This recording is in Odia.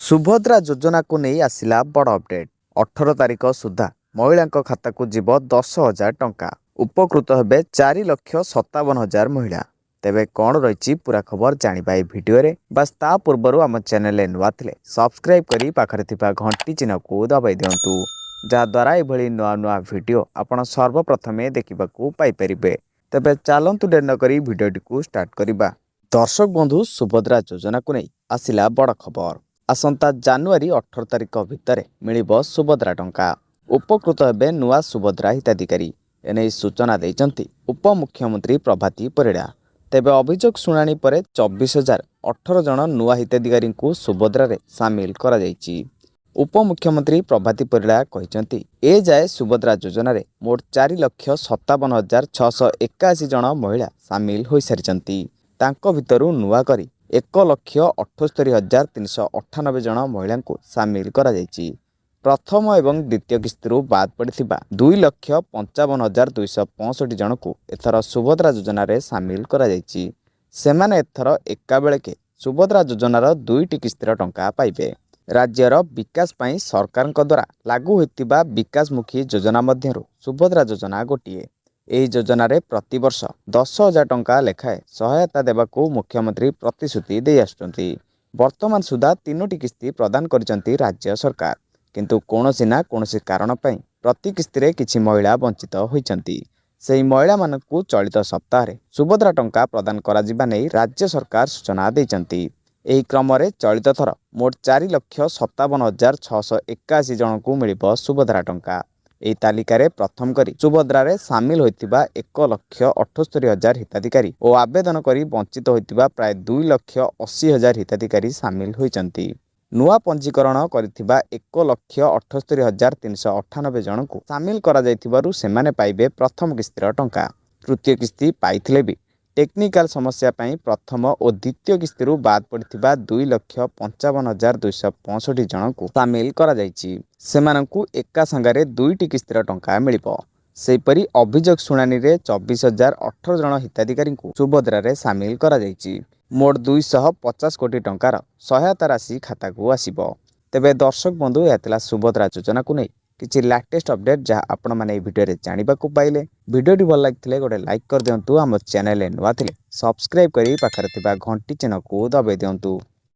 ସୁଭଦ୍ରା ଯୋଜନାକୁ ନେଇ ଆସିଲା ବଡ଼ ଅପଡେଟ୍। 18 ତାରିଖ ସୁଦ୍ଧା ମହିଳାଙ୍କ ଖାତାକୁ ଯିବ 10,000 ଟଙ୍କା। ଉପକୃତ ହେବେ 4,57,000 ମହିଳା। ତେବେ କ'ଣ ରହିଛି ପୁରା ଖବର ଜାଣିବା ଏହି ଭିଡ଼ିଓରେ। ବାସ୍ ତା ପୂର୍ବରୁ ଆମ ଚ୍ୟାନେଲରେ ନୂଆ ଥିଲେ ସବସ୍କ୍ରାଇବ୍ କରି ପାଖରେ ଥିବା ଘଣ୍ଟି ଚିହ୍ନକୁ ଦବାଇ ଦିଅନ୍ତୁ, ଯାହାଦ୍ୱାରା ଏଭଳି ନୂଆ ନୂଆ ଭିଡ଼ିଓ ଆପଣ ସର୍ବପ୍ରଥମେ ଦେଖିବାକୁ ପାଇପାରିବେ। ତେବେ ଚାଲନ୍ତୁ ଡେରି ନକରି ଭିଡ଼ିଓଟିକୁ ଷ୍ଟାର୍ଟ କରିବା। ଦର୍ଶକ ବନ୍ଧୁ, ସୁଭଦ୍ରା ଯୋଜନାକୁ ନେଇ ଆସିଲା ବଡ଼ ଖବର। ଆସନ୍ତା ଜାନୁଆରୀ 18 ତାରିଖ ଭିତରେ ମିଳିବ ସୁଭଦ୍ରା ଟଙ୍କା। ଉପକୃତ ହେବେ ନୂଆ ସୁଭଦ୍ରା ହିତାଧିକାରୀ। ଏନେଇ ସୂଚନା ଦେଇଛନ୍ତି ଉପମୁଖ୍ୟମନ୍ତ୍ରୀ ପ୍ରଭାତୀ ପରିଡ଼ା। ତେବେ ଅଭିଯୋଗ ଶୁଣାଣି ପରେ 24,018 ଜଣ ନୂଆ ହିତାଧିକାରୀଙ୍କୁ ସୁଭଦ୍ରାରେ ସାମିଲ କରାଯାଇଛି। ଉପମୁଖ୍ୟମନ୍ତ୍ରୀ ପ୍ରଭାତୀ ପରିଡ଼ା କହିଛନ୍ତି, ଏଯାଏ ସୁଭଦ୍ରା ଯୋଜନାରେ ମୋଟ 4,57,681 ଜଣ ମହିଳା ସାମିଲ ହୋଇସାରିଛନ୍ତି। ତାଙ୍କ ଭିତରୁ ନୂଆ କରି 1,78,398 ଜଣ ମହିଳାଙ୍କୁ ସାମିଲ କରାଯାଇଛି। ପ୍ରଥମ ଏବଂ ଦ୍ୱିତୀୟ କିସ୍ତିରୁ ବାଦ୍ ପଡ଼ିଥିବା 2,55,265 ଜଣଙ୍କୁ ଏଥର ସୁଭଦ୍ରା ଯୋଜନାରେ ସାମିଲ କରାଯାଇଛି। ସେମାନେ ଏଥର ଏକାବେଳକେ ସୁଭଦ୍ରା ଯୋଜନାର 2ଟି କିସ୍ତିର ଟଙ୍କା ପାଇବେ। ରାଜ୍ୟର ବିକାଶ ପାଇଁ ସରକାରଙ୍କ ଦ୍ୱାରା ଲାଗୁ ହୋଇଥିବା ବିକାଶମୁଖୀ ଯୋଜନା ମଧ୍ୟରୁ ସୁଭଦ୍ରା ଯୋଜନା ଗୋଟିଏ। ଏହି ଯୋଜନାରେ ପ୍ରତିବର୍ଷ 10,000 ଟଙ୍କା ଲେଖାଏଁ ସହାୟତା ଦେବାକୁ ମୁଖ୍ୟମନ୍ତ୍ରୀ ପ୍ରତିଶ୍ରୁତି ଦେଇ ଆସୁଛନ୍ତି। ବର୍ତ୍ତମାନ ସୁଦ୍ଧା 3ଟି କିସ୍ତି ପ୍ରଦାନ କରିଛନ୍ତି ରାଜ୍ୟ ସରକାର। କିନ୍ତୁ କୌଣସି ନା କୌଣସି କାରଣ ପାଇଁ ପ୍ରତି କିସ୍ତିରେ କିଛି ମହିଳା ବଞ୍ଚିତ ହୋଇଛନ୍ତି। ସେହି ମହିଳାମାନଙ୍କୁ ଚଳିତ ସପ୍ତାହରେ ସୁଭଦ୍ରା ଟଙ୍କା ପ୍ରଦାନ କରାଯିବା ନେଇ ରାଜ୍ୟ ସରକାର ସୂଚନା ଦେଇଛନ୍ତି। ଏହି କ୍ରମରେ ଚଳିତ ଥର ମୋଟ 4,57,681 ଜଣଙ୍କୁ ମିଳିବ ସୁଭଦ୍ରା ଟଙ୍କା। ଏହି ତାଲିକାରେ ପ୍ରଥମ କରି ସୁଭଦ୍ରାରେ ସାମିଲ ହୋଇଥିବା 1,78,000 ହିତାଧିକାରୀ ଓ ଆବେଦନ କରି ବଞ୍ଚିତ ହୋଇଥିବା ପ୍ରାୟ 2,80,000 ହିତାଧିକାରୀ ସାମିଲ ହୋଇଛନ୍ତି। ନୂଆ ପଞ୍ଜୀକରଣ କରିଥିବା 1,78,398 ଜଣଙ୍କୁ ସାମିଲ କରାଯାଇଥିବାରୁ ସେମାନେ ପାଇବେ ପ୍ରଥମ କିସ୍ତିର ଟଙ୍କା। ତୃତୀୟ କିସ୍ତି ପାଇଥିଲେ ବି ଟେକ୍ନିକାଲ ସମସ୍ୟା ପାଇଁ ପ୍ରଥମ ଓ ଦ୍ୱିତୀୟ କିସ୍ତିରୁ ବାଦ୍ ପଡ଼ିଥିବା 2,55,265 ଜଣଙ୍କୁ ସାମିଲ କରାଯାଇଛି। ସେମାନଙ୍କୁ ଏକା ସାଙ୍ଗରେ 2ଟି କିସ୍ତିର ଟଙ୍କା ମିଳିବ। ସେହିପରି ଅଭିଯୋଗ ଶୁଣାଣିରେ 24,018 ଜଣ ହିତାଧିକାରୀଙ୍କୁ ସୁଭଦ୍ରାରେ ସାମିଲ କରାଯାଇଛି। ମୋଟ 250 କୋଟି ଟଙ୍କାର ସହାୟତା ରାଶି ଖାତାକୁ ଆସିବ। ତେବେ ଦର୍ଶକ ବନ୍ଧୁ, ଏହା ଥିଲା ସୁଭଦ୍ରା ଯୋଜନାକୁ ନେଇ କିଛି ଲାଟେଷ୍ଟ ଅପଡେଟ୍, ଯାହା ଆପଣମାନେ ଏହି ଭିଡ଼ିଓରେ ଜାଣିବାକୁ ପାଇଲେ। ଭିଡ଼ିଓଟି ଭଲ ଲାଗିଥିଲେ ଗୋଟେ ଲାଇକ୍ କରିଦିଅନ୍ତୁ। ଆମ ଚ୍ୟାନେଲରେ ନୂଆ ଥିଲେ ସବସ୍କ୍ରାଇବ୍ କରି ପାଖରେ ଥିବା ଘଣ୍ଟି ଚିହ୍ନକୁ ଦବାଇ ଦିଅନ୍ତୁ।